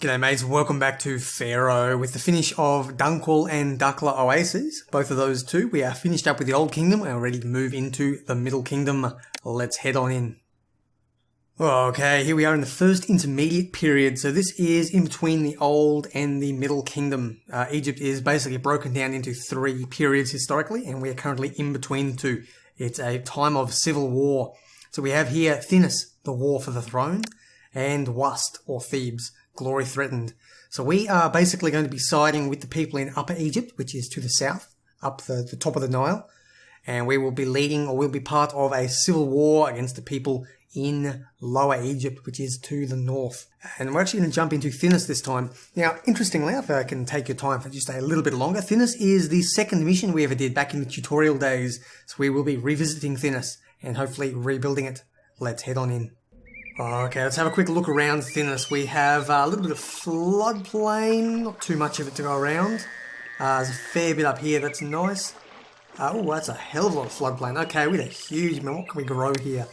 G'day mates, welcome back to Pharaoh with the finish of Dunkwall and Dukla Oases. Both of those two, we are finished up with the Old Kingdom and are ready to move into the Middle Kingdom. Let's head on in. Okay, here we are in the first intermediate period. So this is in between the Old and the Middle Kingdom. Egypt is basically broken down into three periods historically, and we are currently in between the two. It's a time of civil war. So we have here Thinis, the war for the throne, and Waset, or Thebes, glory threatened. So we are basically going to be siding with the people in Upper Egypt, which is to the south, up the top of the Nile. And we will be leading, or we'll be part of a civil war against the people in Lower Egypt, which is to the north. And we're actually going to jump into Thinis this time. Now, interestingly, if I can take your time for just a little bit longer, Thinis is the second mission we ever did back in the tutorial days. So we will be revisiting Thinis and hopefully rebuilding it. Let's head on in. Okay, let's have a quick look around Thinis. We have a little bit of floodplain, not too much of it to go around. There's a fair bit up here, that's nice. Oh, that's a hell of a lot of floodplain. Okay, we had a huge amount. What can we grow here?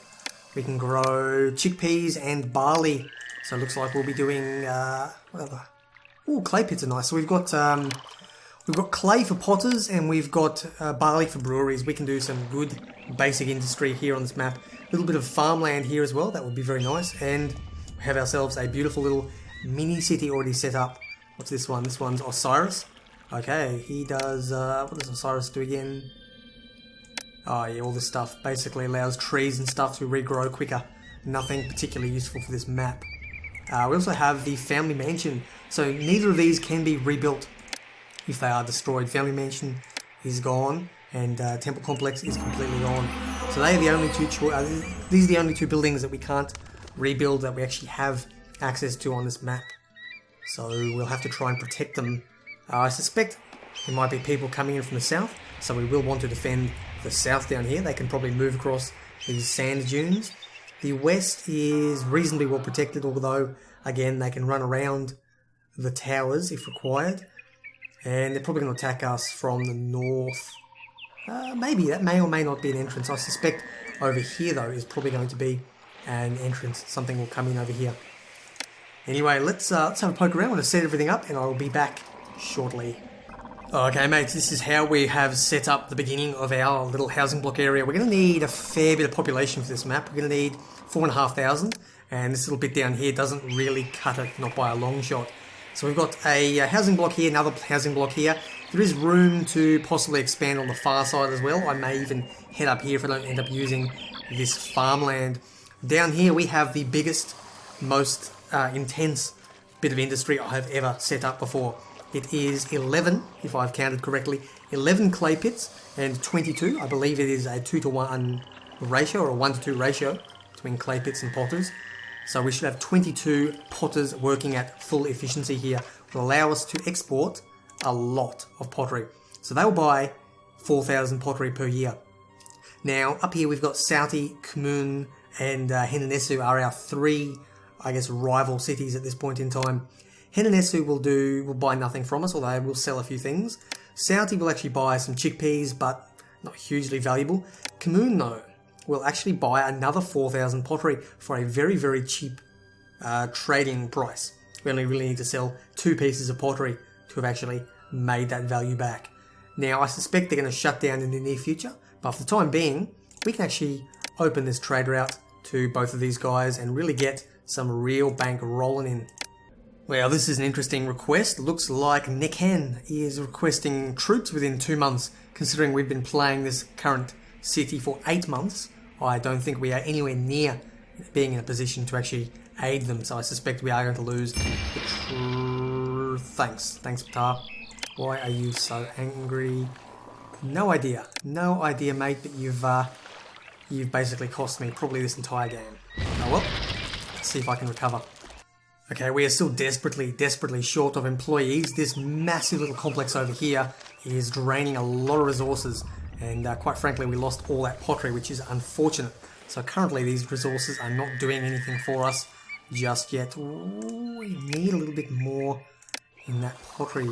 We can grow chickpeas and barley. So it looks like we'll be doing, clay pits are nice. So we've got clay for potters and we've got barley for breweries. We can do some good basic industry here on this map. A little bit of farmland here as well, that would be very nice. And we have ourselves a beautiful little mini city already set up. What's this one? This one's Osiris. Okay, he does, what does Osiris do again? Oh yeah, all this stuff basically allows trees and stuff to regrow quicker. Nothing particularly useful for this map. We also have the family mansion. So neither of these can be rebuilt if they are destroyed. Family mansion is gone and temple complex is completely gone. So they are the only two these are the only two buildings that we can't rebuild that we actually have access to on this map. So we'll have to try and protect them. I suspect there might be people coming in from the south, so we will want to defend the south down here. They can probably move across these sand dunes. The west is reasonably well protected, although again they can run around the towers if required. And they're probably going to attack us from the north. Maybe that may or may not be an entrance. I suspect over here though is probably going to be an entrance. Something will come in over here. Anyway, let's have a poke around. I'm going to set everything up and I will be back shortly. Okay mates, this is how we have set up the beginning of our little housing block area. We're going to need a fair bit of population for this map. We're going to need 4,500, and this little bit down here doesn't really cut it, not by a long shot. So we've got a housing block here, another housing block here. There is room to possibly expand on the far side as well. I may even head up here if I don't end up using this farmland. Down here we have the biggest, most intense bit of industry I have ever set up before. It is 11, if I've counted correctly, 11 clay pits and 22. I believe it is a 2-to-1 ratio or a 1-to-2 ratio between clay pits and potters. So we should have 22 potters working at full efficiency here. It will allow us to export a lot of pottery. So they will buy 4,000 pottery per year. Now up here we've got Sauti, Kmun and Henenesu are our three, I guess, rival cities at this point in time. Henenesu will buy nothing from us, although we'll sell a few things. Sauti will actually buy some chickpeas, but not hugely valuable. Kmun though will actually buy another 4,000 pottery for a very, very cheap trading price. We only really need to sell 2 pieces of pottery to have actually made that value back. Now I suspect they're going to shut down in the near future, but for the time being we can actually open this trade route to both of these guys and really get some real bank rolling in. Well, this is an interesting request. Looks like Nekhen is requesting troops within 2 months. Considering we've been playing this current city for 8 months, I don't think we are anywhere near being in a position to actually aid them. So I suspect we are going to lose the Thanks, Patar. Why are you so angry? No idea, mate. But you've basically cost me probably this entire game. Oh well. Let's see if I can recover. Okay, we are still desperately short of employees. This massive little complex over here is draining a lot of resources, and quite frankly we lost all that pottery, which is unfortunate. So currently these resources are not doing anything for us just yet. Ooh, we need a little bit more in that pottery.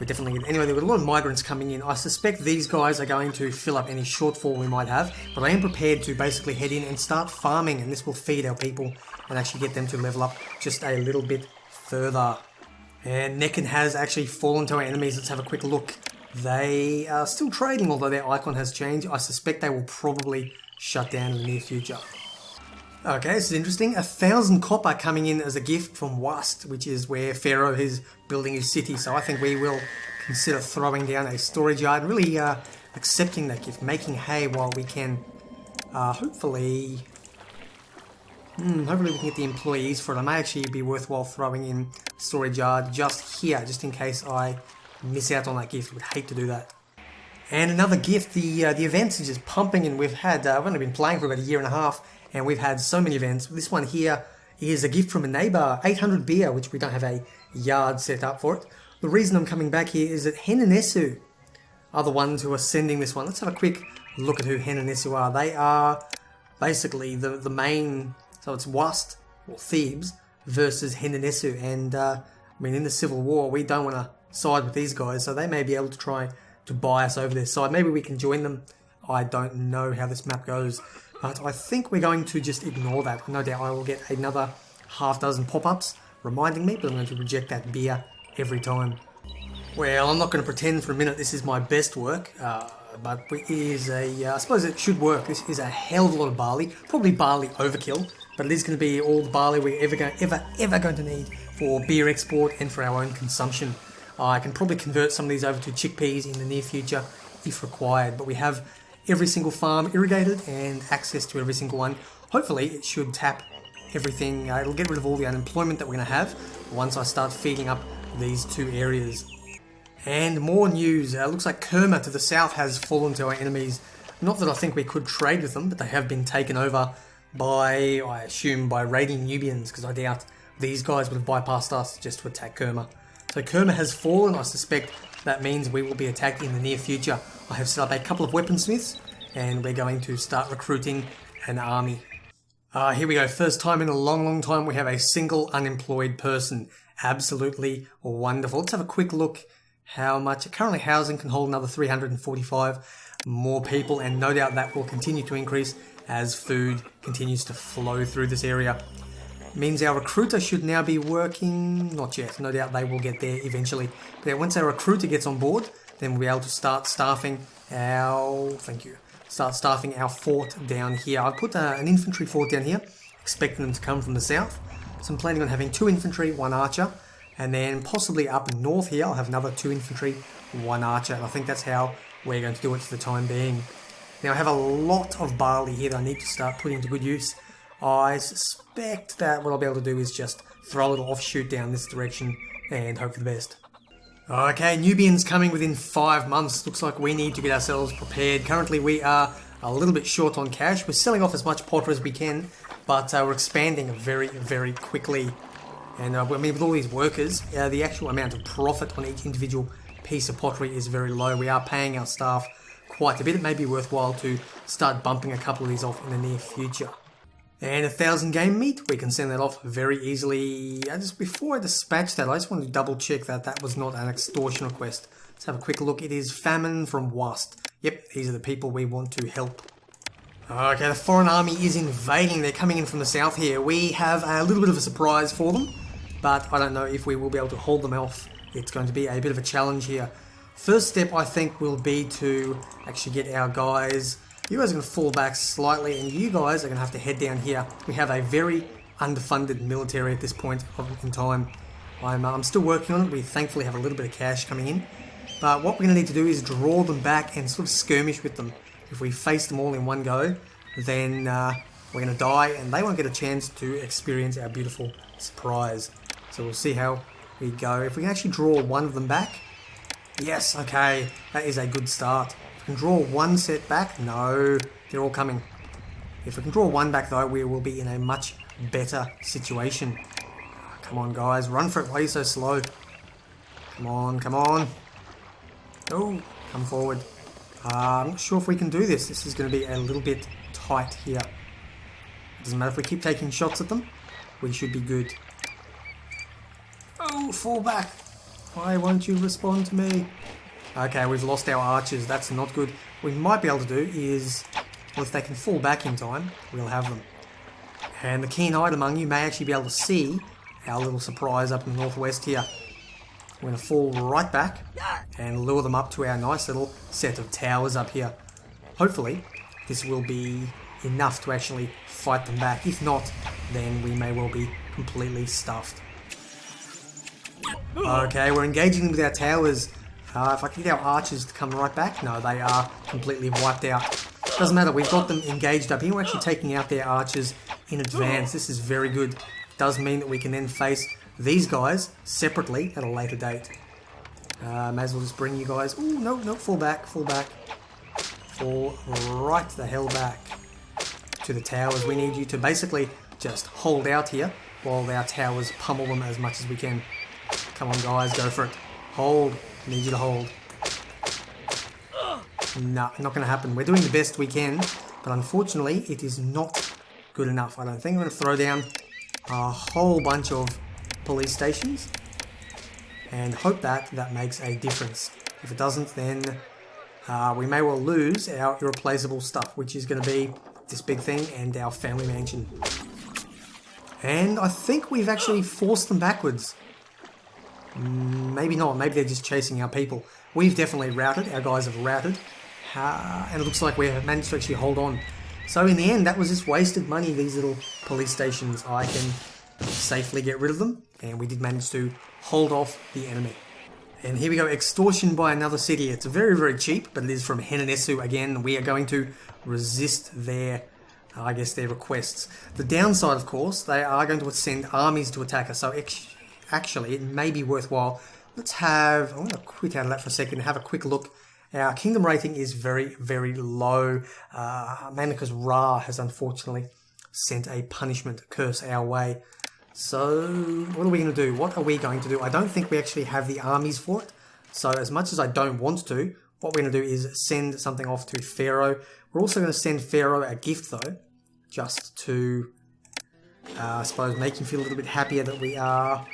We're definitely... Anyway, there were a lot of migrants coming in. I suspect these guys are going to fill up any shortfall we might have, but I am prepared to basically head in and start farming, and this will feed our people and actually get them to level up just a little bit further. And Necken has actually fallen to our enemies. Let's have a quick look. They are still trading, although their icon has changed. I suspect they will probably shut down in the near future. Okay, this is interesting. 1,000 copper coming in as a gift from Waset, which is where Pharaoh is building his city. So I think we will consider throwing down a storage yard and really accepting that gift, making hay while we can. Hopefully we can get the employees for it. It may actually be worthwhile throwing in storage yard just here, just in case I miss out on that gift. I would hate to do that. And another gift, the events are just pumping, and we've only been playing for about a year and a half, and we've had so many events. This one here is a gift from a neighbour, 800 beer, which we don't have a yard set up for it. The reason I'm coming back here is that Hen and Esu are the ones who are sending this one. Let's have a quick look at who Hen and Esu are. They are basically the main, so it's Waset, or Thebes, versus Hen and Esu, and I mean, in the Civil War, we don't want to side with these guys, so they may be able to try to buy us over their side. Maybe we can join them. I don't know how this map goes, but I think we're going to just ignore that. No doubt I will get another half dozen pop-ups reminding me, but I'm going to reject that beer every time. Well, I'm not going to pretend for a minute this is my best work, but it is I suppose it should work. This is a hell of a lot of barley, probably barley overkill, but it is going to be all the barley we're ever going to need for beer export and for our own consumption. I can probably convert some of these over to chickpeas in the near future if required, but we have every single farm irrigated and access to every single one. Hopefully it should tap everything, it'll get rid of all the unemployment that we're going to have once I start feeding up these two areas. And more news, looks like Kerma to the south has fallen to our enemies. Not that I think we could trade with them, but they have been taken over by, I assume, by raiding Nubians, because I doubt these guys would have bypassed us just to attack Kerma. So Kerma has fallen. I suspect that means we will be attacked in the near future. I have set up a couple of weaponsmiths, and we're going to start recruiting an army. Here we go. First time in a long time we have a single unemployed person. Absolutely wonderful. Let's have a quick look how much. Currently housing can hold another 345 more people, and no doubt that will continue to increase as food continues to flow through this area. Means our recruiter should now be working. Not yet, no doubt they will get there eventually. But once our recruiter gets on board, then we'll be able to start staffing our fort down here. I've put an infantry fort down here, expecting them to come from the south. So I'm planning on having 2 infantry, 1 archer, and then possibly up north here I'll have another 2 infantry, 1 archer. And I think that's how we're going to do it for the time being. Now I have a lot of barley here that I need to start putting to good use. I suspect that what I'll be able to do is just throw a little offshoot down this direction and hope for the best. Okay, Nubians coming within 5 months. Looks like we need to get ourselves prepared. Currently we are a little bit short on cash. We're selling off as much potter as we can, but we're expanding very quickly. And I mean, with all these workers, the actual amount of profit on each individual piece of pottery is very low. We are paying our staff quite a bit. It may be worthwhile to start bumping a couple of these off in the near future. And 1,000 game meat, we can send that off very easily. Just before I dispatch that, I just wanted to double check that that was not an extortion request. Let's have a quick look. It is famine from Waset. Yep, these are the people we want to help. Okay, the foreign army is invading. They're coming in from the south here. We have a little bit of a surprise for them, but I don't know if we will be able to hold them off. It's going to be a bit of a challenge here. First step, I think, will be to actually get our guys. You guys are going to fall back slightly, and you guys are going to have to head down here. We have a very underfunded military at this point in time. I'm still working on it. We thankfully have a little bit of cash coming in. But what we're going to need to do is draw them back and sort of skirmish with them. If we face them all in one go, then we're going to die, and they won't get a chance to experience our beautiful surprise. So we'll see how we go. If we can actually draw one of them back. Yes, okay. That is a good start. Can draw one set back? No, they're all coming. If we can draw one back though, we will be in a much better situation. Come on guys, run for it. Why are you so slow? Come on, come on. Oh, come forward. I'm not sure if we can do this. This is going to be a little bit tight here. Doesn't matter if we keep taking shots at them. We should be good. Oh, fall back. Why won't you respond to me? Okay, we've lost our archers. That's not good. What we might be able to do is, well, if they can fall back in time, we'll have them. And the keen-eyed among you may actually be able to see our little surprise up in the northwest here. We're going to fall right back and lure them up to our nice little set of towers up here. Hopefully, this will be enough to actually fight them back. If not, then we may well be completely stuffed. Okay, we're engaging them with our towers. If I can get our archers to come right back, no, they are completely wiped out. Doesn't matter, we've got them engaged up here. We're actually taking out their archers in advance. This is very good. Does mean that we can then face these guys separately at a later date. May as well just bring you guys... Oh, no, fall back. Fall right the hell back to the towers. We need you to basically just hold out here while our towers pummel them as much as we can. Come on, guys, go for it. Hold. I need you to hold. No, not going to happen. We're doing the best we can, but unfortunately, it is not good enough. I don't think I'm going to throw down a whole bunch of police stations and hope that that makes a difference. If it doesn't, then we may well lose our irreplaceable stuff, which is going to be this big thing and our family mansion. And I think we've actually forced them backwards. Maybe not. Maybe they're just chasing our people. We've definitely routed. Our guys have routed. And it looks like we have managed to actually hold on. So in the end, that was just wasted money, these little police stations. I can safely get rid of them. And we did manage to hold off the enemy. And here we go. Extortion by another city. It's very, very cheap, but it is from Hinanesu again. We are going to resist their... I guess their requests. The downside, of course, they are going to send armies to attack us. So actually, it may be worthwhile. Let's have... I'm going to quit out of that for a second and have a quick look. Our kingdom rating is very, very low. Mainly because Ra has unfortunately sent a punishment curse our way. So, what are we going to do? What are we going to do? I don't think we actually have the armies for it. So, as much as I don't want to, what we're going to do is send something off to Pharaoh. We're also going to send Pharaoh a gift, though. Just to, I suppose, make him feel a little bit happier that we are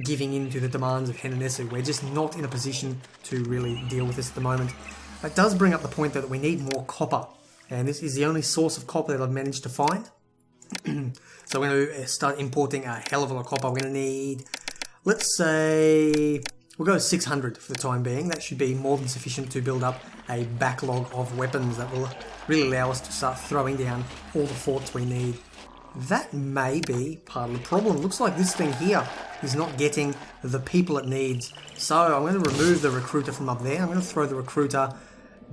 giving in to the demands of Hinanesu. We're just not in a position to really deal with this at the moment. It does bring up the point, though, that we need more copper. And this is the only source of copper that I've managed to find. So we're going to start importing a hell of a lot of copper. We're going to need, let's say, we'll go 600 for the time being. That should be more than sufficient to build up a backlog of weapons that will really allow us to start throwing down all the forts we need. That may be part of the problem. Looks like this thing here is not getting the people it needs. So I'm going to remove the recruiter from up there. I'm going to throw the recruiter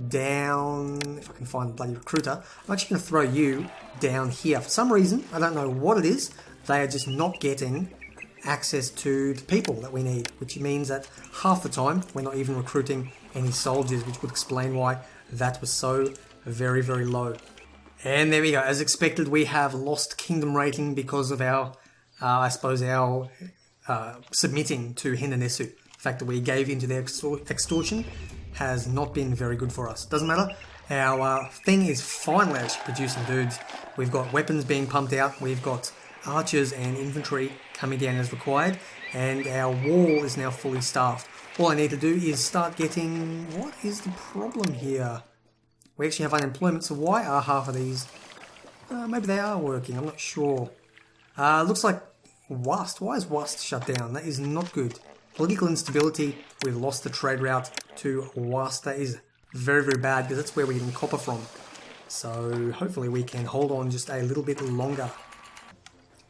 down, if I can find the bloody recruiter. I'm actually going to throw you down here. For some reason, I don't know what it is, they are just not getting access to the people that we need, which means that half the time we're not even recruiting any soldiers, which would explain why that was so very, very low. And there we go. As expected, we have lost kingdom rating because of our, I suppose, our submitting to Hinanesu. The fact that we gave into their extortion has not been very good for us. Doesn't matter. Our thing is finally actually producing dudes. We've got weapons being pumped out. We've got archers and infantry coming down as required. And our wall is now fully staffed. All I need to do is start getting... What is the problem here? We actually have unemployment, so why are half of these... maybe they are working, I'm not sure. Looks like Wast. Why is Wast shut down? That is not good. Political instability, we've lost the trade route to Wast. That is very, very bad, because that's where we're getting copper from. So hopefully we can hold on just a little bit longer.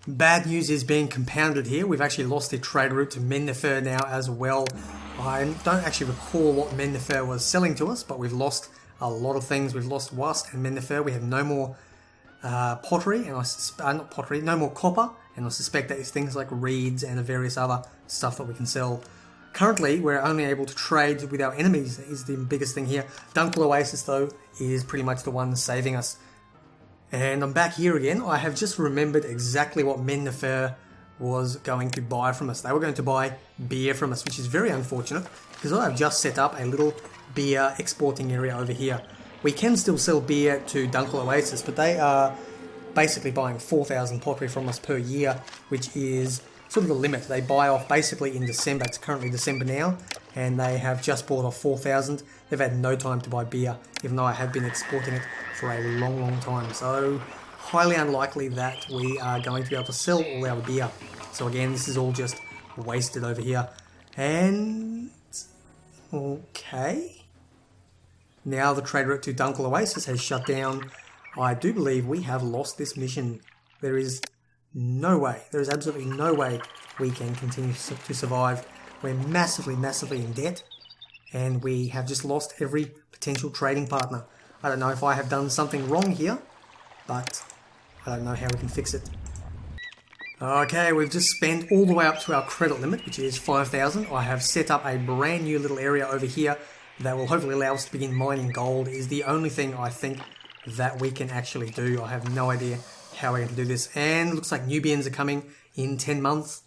Bad news is being compounded here. We've actually lost the trade route to Mennefer now as well. I don't actually recall what Mennefer was selling to us, but we've lost a lot of things. We've lost Wast and Mennefer. We have no more pottery, and no more copper, and I suspect that it's things like reeds and various other stuff that we can sell. Currently, we're only able to trade with our enemies, is the biggest thing here. Dunkel Oasis, though, is pretty much the one saving us. And I'm back here again. I have just remembered exactly what Mennefer was going to buy from us. They were going to buy beer from us, which is very unfortunate, because I have just set up a little beer exporting area over here. We can still sell beer to Dunkel Oasis, but they are basically buying 4,000 pottery from us per year, which is sort of the limit. They buy off basically in December. It's currently December now, and they have just bought off 4,000. They've had no time to buy beer, even though I have been exporting it for a long, long time. So highly unlikely that we are going to be able to sell all our beer. So again, this is all just wasted over here. And okay, now the trade route to Dunkel Oasis has shut down. I do believe we have lost this mission. There is no way, there is absolutely no way we can continue to survive. We're massively, massively in debt, and we have just lost every potential trading partner. I don't know if I have done something wrong here, but I don't know how we can fix it. Okay, we've just spent all the way up to our credit limit, which is 5,000. I have set up a brand new little area over here that will hopefully allow us to begin mining gold. It is the only thing I think that we can actually do. I have no idea how we're going to do this. And it looks like Nubians are coming in 10 months.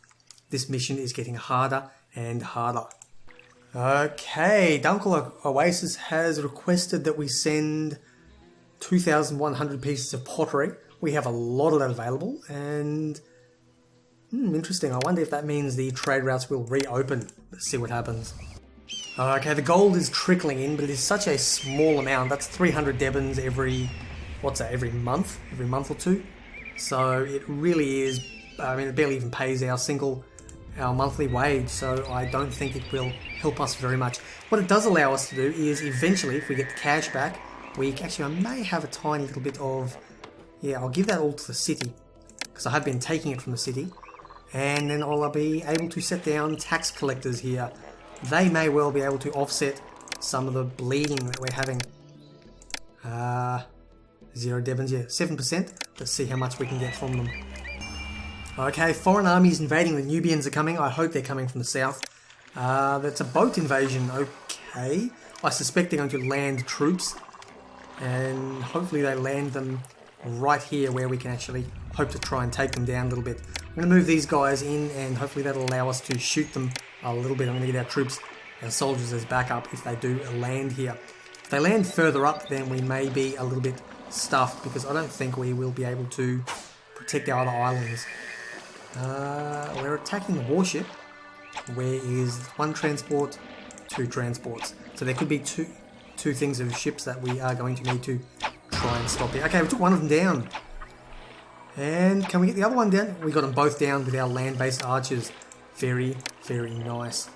This mission is getting harder and harder. Okay, Dunkel Oasis has requested that we send 2,100 pieces of pottery. We have a lot of that available, and interesting. I wonder if that means the trade routes will reopen. Let's see what happens. Okay, the gold is trickling in, but it is such a small amount. That's 300 Debins every, what's that, every month or two. So it really is, I mean, it barely even pays our monthly wage, so I don't think it will help us very much. What it does allow us to do is eventually, if we get the cash back, I may have a tiny little bit of, yeah, I'll give that all to the city, because I have been taking it from the city, and then I'll be able to set down tax collectors here. They may well be able to offset some of the bleeding that we're having. 0 Debins, yeah, 7%. Let's see how much we can get from them. Okay, foreign armies invading. The Nubians are coming. I hope they're coming from the south. That's a boat invasion. Okay. I suspect they're going to land troops. And hopefully they land them right here where we can actually hope to try and take them down a little bit. I'm going to move these guys in, and hopefully that'll allow us to shoot them a little bit. I'm going to get our troops, our soldiers as backup if they do land here. If they land further up, then we may be a little bit stuffed, because I don't think we will be able to protect our other islands. We're attacking the warship. Where is 1 transport, 2 transports? So there could be two things of ships that we are going to need to try and stop here. Okay, we took one of them down. And can we get the other one down? We got them both down with our land-based archers. Very, very nice.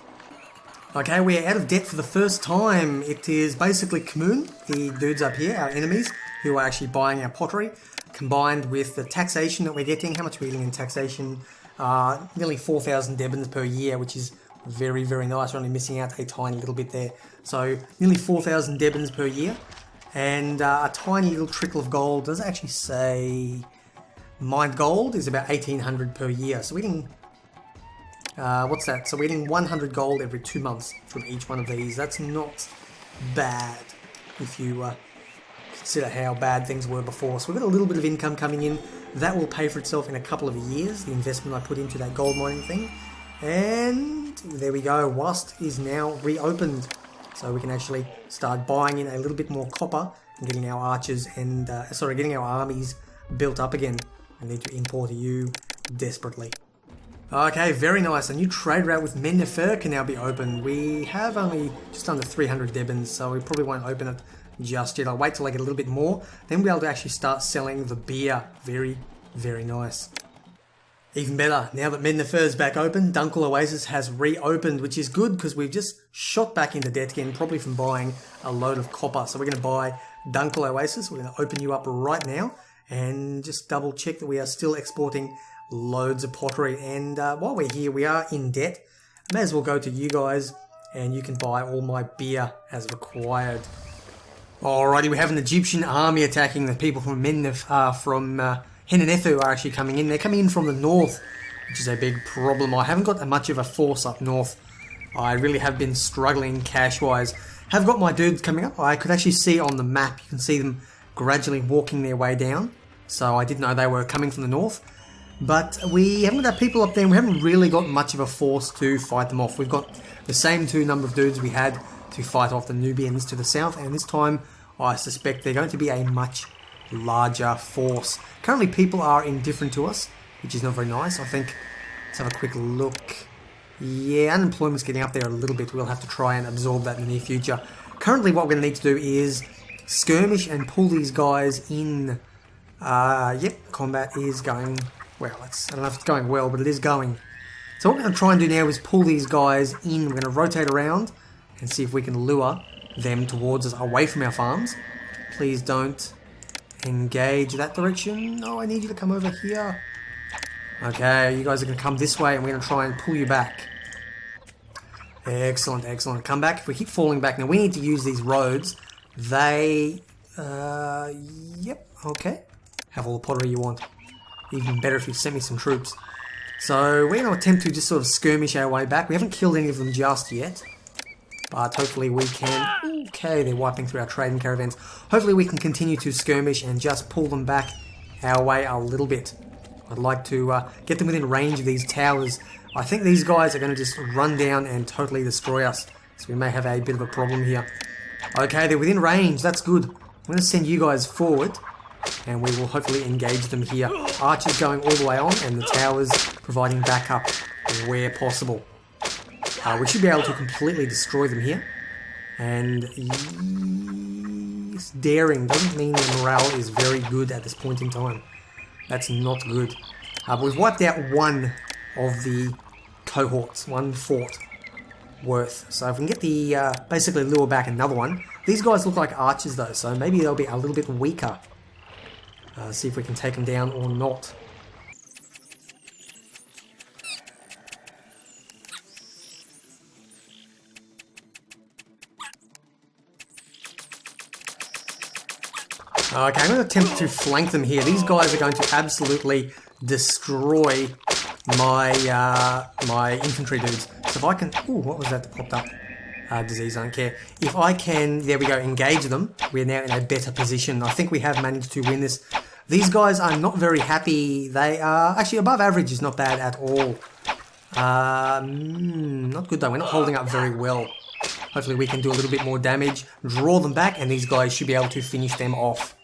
Okay, we're out of debt for the first time. It is basically Kmun, the dudes up here, our enemies, who are actually buying our pottery, combined with the taxation that we're getting. How much are we getting in taxation? Nearly 4,000 Debins per year, which is very, very nice. We're only missing out a tiny little bit there. So nearly 4,000 Debins per year, and a tiny little trickle of gold. Does it actually say mined gold is about 1,800 per year? So we're getting, what's that? So we're getting 100 gold every 2 months from each one of these. That's not bad if you consider how bad things were before. So we've got a little bit of income coming in. That will pay for itself in a couple of years, the investment I put into that gold mining thing. And there we go, Waset is now reopened. So we can actually start buying in a little bit more copper and getting our archers and, getting our armies built up again. I need to import you desperately. Okay, very nice. A new trade route with Mennefer can now be opened. We have only just under 300 Debins, so we probably won't open it just yet. I'll wait till I get a little bit more, then we'll be able to actually start selling the beer. Very, very nice. Even better, now that Mennefer is back open, Dunkel Oasis has reopened, which is good because we've just shot back into debt again, probably from buying a load of copper. So we're going to buy Dunkel Oasis. We're going to open you up right now and just double check that we are still exporting loads of pottery. And while we're here, we are in debt. I may as well go to you guys and you can buy all my beer as required. Alrighty, we have an Egyptian army attacking the people from Henenethu are actually coming in. They're coming in from the north, which is a big problem. I haven't got much of a force up north. I really have been struggling cash-wise. Have got my dudes coming up. I could actually see on the map, you can see them gradually walking their way down. So I didn't know they were coming from the north. But we haven't got our people up there, and we haven't really got much of a force to fight them off. We've got the same number of dudes we had to fight off the Nubians to the south, and this time I suspect they're going to be a much larger force. Currently people are indifferent to us, which is not very nice. I think, let's have a quick look. Yeah, unemployment's getting up there a little bit. We'll have to try and absorb that in the near future. Currently what we're going to need to do is skirmish and pull these guys in. Yep, combat is going Well, I don't know if it's going well, but it is going. So what we're going to try and do now is pull these guys in. We're going to rotate around and see if we can lure them towards us, away from our farms. Please don't engage that direction. No, I need you to come over here. Okay, you guys are going to come this way and we're going to try and pull you back. Excellent, excellent. Come back. If we keep falling back, now we need to use these roads. They, yep, okay. Have all the pottery you want. Even better if you send me some troops. So we're going to attempt to just sort of skirmish our way back. We haven't killed any of them just yet. But hopefully we can... Okay, they're wiping through our trading caravans. Hopefully we can continue to skirmish and just pull them back our way a little bit. I'd like to get them within range of these towers. I think these guys are going to just run down and totally destroy us. So we may have a bit of a problem here. Okay, they're within range. That's good. I'm going to send you guys forward. And we will hopefully engage them here. Archers going all the way on and the towers providing backup where possible. We should be able to completely destroy them here. And yes, daring doesn't mean the morale is very good at this point in time. That's not good. But we've wiped out one of the cohorts, one fort worth. So if we can get the, basically lure back another one. These guys look like archers though, so maybe they'll be a little bit weaker. See if we can take them down or not. Okay, I'm going to attempt to flank them here. These guys are going to absolutely destroy my my infantry dudes. So if I can... Ooh, what was that that popped up? Disease, I don't care. If I can, there we go, engage them, we're now in a better position. I think we have managed to win this. These guys are not very happy. They are... Actually, above average is not bad at all. Not good though. We're not holding up very well. Hopefully we can do a little bit more damage, draw them back, and these guys should be able to finish them off.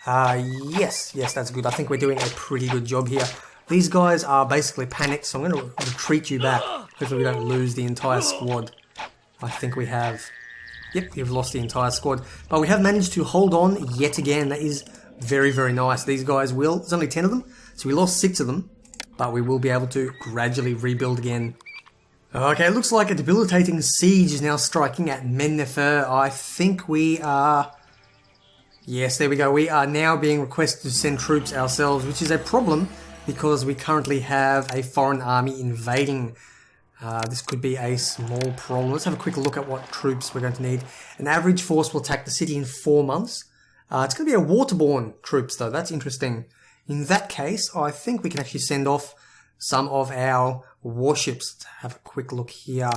Yes, that's good. I think we're doing a pretty good job here. These guys are basically panicked, so I'm going to retreat you back. Hopefully we don't lose the entire squad. I think we have. Yep, we've lost the entire squad. But we have managed to hold on yet again. That is very, very nice. These guys will... There's only 10 of them, so we lost 6 of them. But we will be able to gradually rebuild again. Okay, it looks like a debilitating siege is now striking at Mennefer. I think we are... Yes, there we go. We are now being requested to send troops ourselves, which is a problem because we currently have a foreign army invading. This could be a small problem. Let's have a quick look at what troops we're going to need. An average force will attack the city in 4 months. It's going to be a waterborne troops, though. That's interesting. In that case, I think we can actually send off some of our warships. Let's have a quick look here.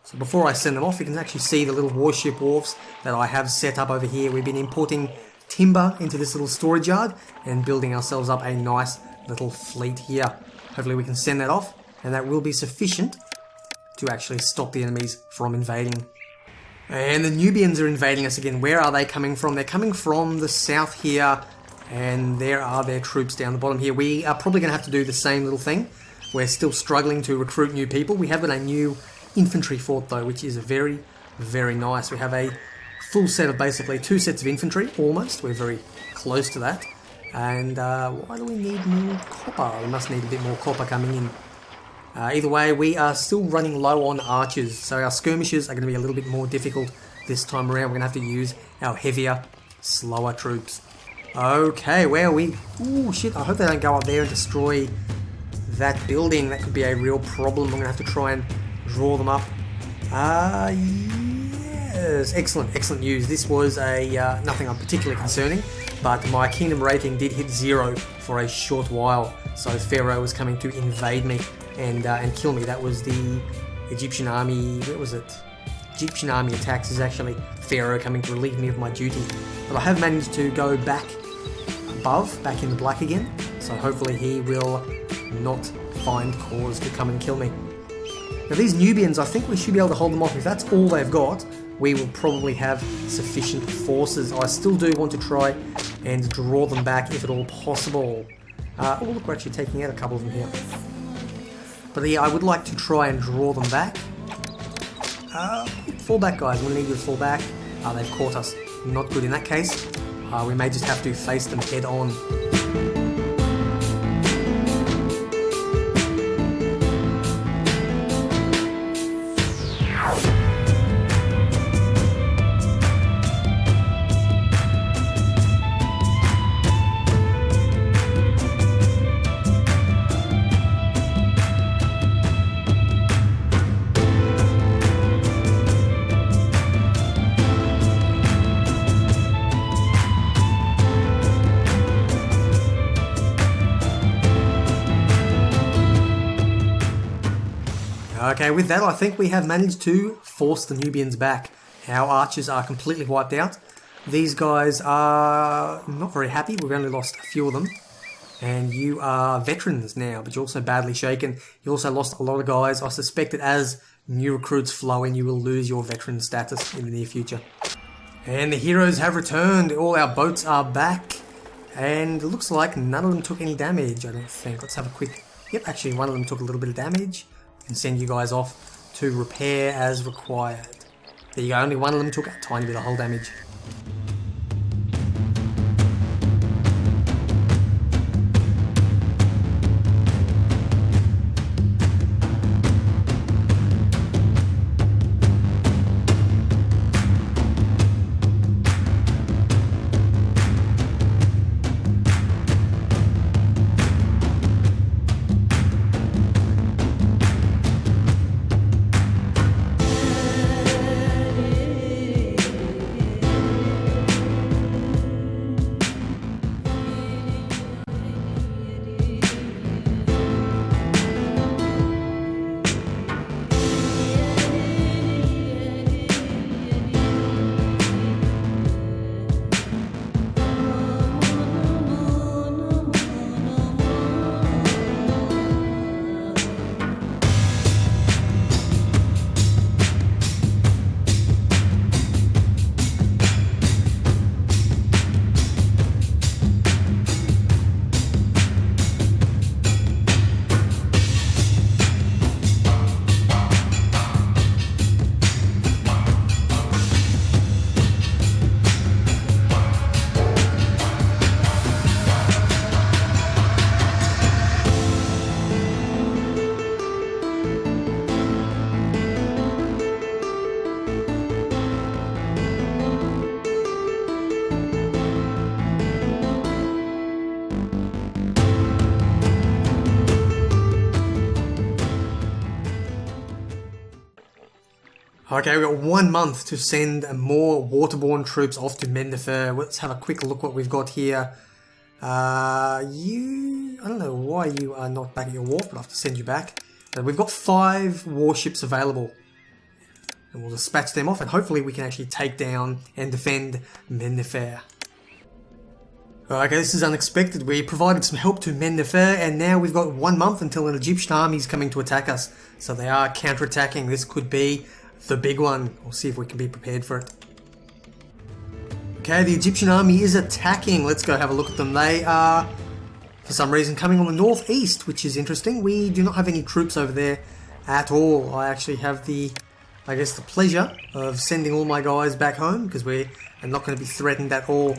So before I send them off, you can actually see the little warship wharfs that I have set up over here. We've been importing timber into this little storage yard and building ourselves up a nice little fleet here. Hopefully we can send that off, and that will be sufficient to actually stop the enemies from invading. And the Nubians are invading us again. Where are they coming from? They're coming from the south here, and there are their troops down the bottom here. We are probably going to have to do the same little thing. We're still struggling to recruit new people. We have got a new infantry fort though, which is very, very nice. We have a full set of basically 2 sets of infantry, almost. We're very close to that. And why do we need more copper? We must need a bit more copper coming in. Either way, we are still running low on archers, so our skirmishers are going to be a little bit more difficult this time around. We're going to have to use our heavier, slower troops. Okay, where are we? Ooh, shit, I hope they don't go up there and destroy that building. That could be a real problem. I'm going to have to try and draw them up. Yes, excellent news. This was a nothing particularly concerning, but my kingdom rating did hit 0 for a short while, so Pharaoh was coming to invade me and kill me. That was the Egyptian army. Where was it? Egyptian army attacks is actually Pharaoh coming to relieve me of my duty. But I have managed to go back above, back in the black again, so hopefully he will not find cause to come and kill me. Now these Nubians, I think we should be able to hold them off. If that's all they've got, we will probably have sufficient forces. I still do want to try and draw them back if at all possible. Oh look, we're actually taking out a couple of them here. But yeah, I would like to try and draw them back. Fall back, guys. We need you to fall back. They've caught us. Not good in that case. We may just have to face them head on. Okay, with that I think we have managed to force the Nubians back. Our archers are completely wiped out. These guys are not very happy. We've only lost a few of them. And you are veterans now, but you're also badly shaken. You also lost a lot of guys. I suspect that as new recruits flow in, you will lose your veteran status in the near future. And the heroes have returned. All our boats are back. And it looks like none of them took any damage, I don't think. Let's have a quick... Yep, actually one of them took a little bit of damage. And send you guys off to repair as required. There you go, only one of them took a tiny bit of hull damage. Okay, we've got 1 month to send more waterborne troops off to Mendefer. Let's have a quick look what we've got here. I don't know why you are not back at your wharf, but I have to send you back. We've got 5 warships available. And we'll dispatch them off and hopefully we can actually take down and defend Mendefer. Okay, this is unexpected. We provided some help to Mendefer and now we've got 1 month until an Egyptian army is coming to attack us. So they are counterattacking. This could be the big one. We'll see if we can be prepared for it. Okay, the Egyptian army is attacking. Let's go have a look at them. They are, for some reason, coming on the northeast, which is interesting. We do not have any troops over there at all. I actually have the pleasure of sending all my guys back home because we are not going to be threatened at all.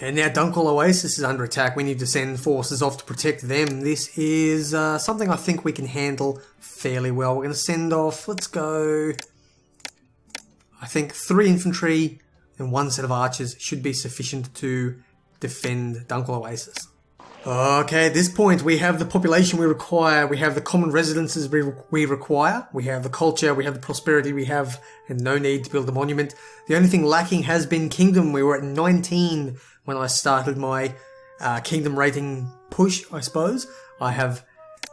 And now Dunkle Oasis is under attack. We need to send forces off to protect them. This is something I think we can handle fairly well. We're going to send off, let's go, I think 3 infantry and 1 set of archers should be sufficient to defend Dunkle Oasis. Okay, at this point we have the population we require, we have the common residences we require, we have the culture, we have the prosperity we have, and no need to build a monument. The only thing lacking has been kingdom. We were at 19 when I started my kingdom rating push, I suppose. I have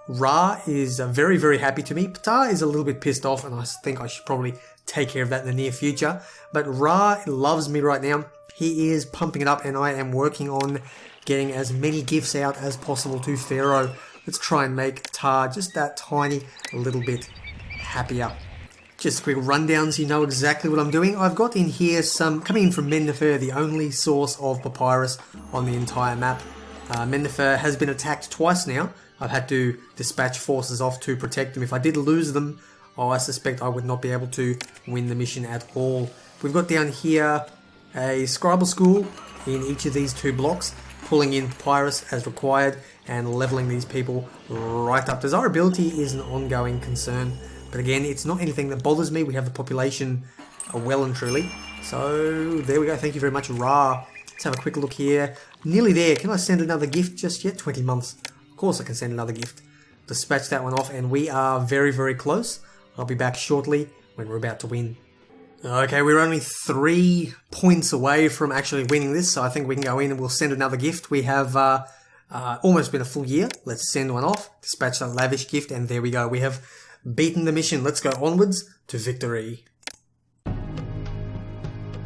Ra is very, very happy to me. Ptah is a little bit pissed off, and I think I should probably take care of that in the near future. But Ra loves me right now. He is pumping it up, and I am working on getting as many gifts out as possible to Pharaoh. Let's try and make Ptah just that tiny little bit happier. Just a quick rundown so you know exactly what I'm doing. I've got in here some coming in from Mennefer, the only source of papyrus on the entire map. Mennefer has been attacked twice now. I've had to dispatch forces off to protect them. If I did lose them, I suspect I would not be able to win the mission at all. We've got down here a scribal school in each of these 2 blocks, pulling in papyrus as required and leveling these people right up. Desirability is an ongoing concern, but again, it's not anything that bothers me. We have the population well and truly. So there we go. Thank you very much, Ra. Let's have a quick look here. Nearly there. Can I send another gift just yet? 20 months. Of course I can send another gift. Dispatch that one off, and we are very, very close. I'll be back shortly when we're about to win. Okay, we're only 3 points away from actually winning this, so I think we can go in and we'll send another gift. We have almost been a full year. Let's send one off, dispatch a lavish gift, and there we go. We have beaten the mission. Let's go onwards to victory.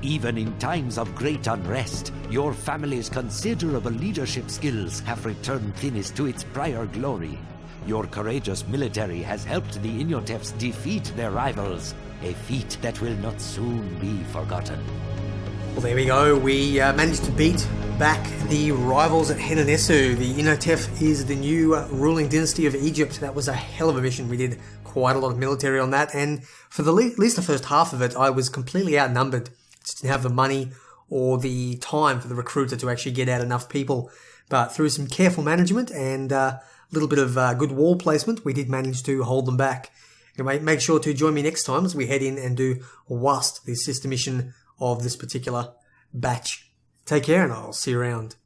Even in times of great unrest, your family's considerable leadership skills have returned Thinis to its prior glory. Your courageous military has helped the Inyotefs defeat their rivals, a feat that will not soon be forgotten. Well, there we go. We managed to beat back the rivals at Henanesu. The Inyotef is the new ruling dynasty of Egypt. That was a hell of a mission. We did quite a lot of military on that, and for at least the first half of it, I was completely outnumbered. Just didn't have the money or the time for the recruiter to actually get out enough people. But through some careful management and a little bit of good wall placement, we did manage to hold them back. Anyway, make sure to join me next time as we head in and do Waset, the sister mission of this particular batch. Take care, and I'll see you around.